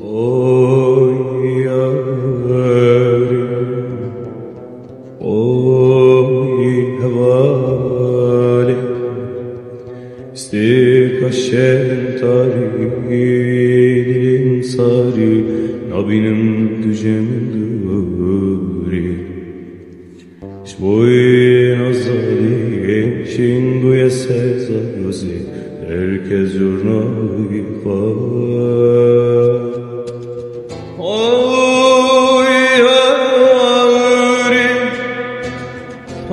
Oy yarim, oy hevalim, istikaşen tarihin sari, nabinim dücemduri. Şboy nazalim, şinguye sezayozi, herkes yurnayı kar. Oy yarim,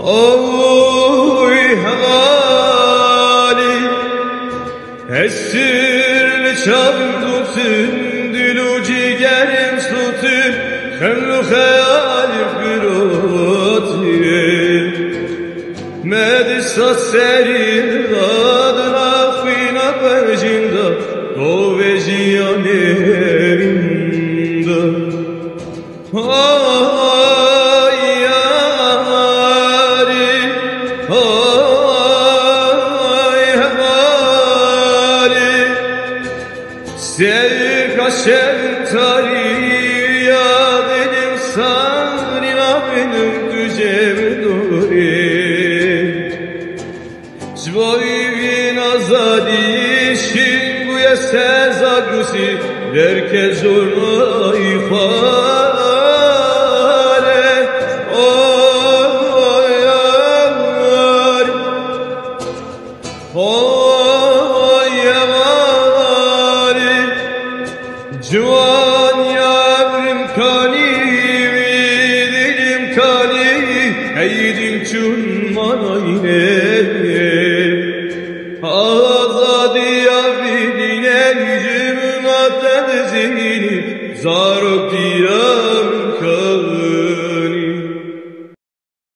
oy hevalim, esirli çabdutun, dilu cigerim slutun, hemlu hayalim gürotim. Medisa serin adına fina percinda, o vejiyanerinda. Ay yarim, ay hevalim, sevkaşen tarih yad edim sanina benim dücem duri. Zvoy nazadi şinguye sezagrusi, herkes zorla ifade. Oy yarim, oy yarim, Civan yavrim kani, dilim kani, eydim çün manayne. Azadi yavridine, yüzümün atten zihni, zarok diya.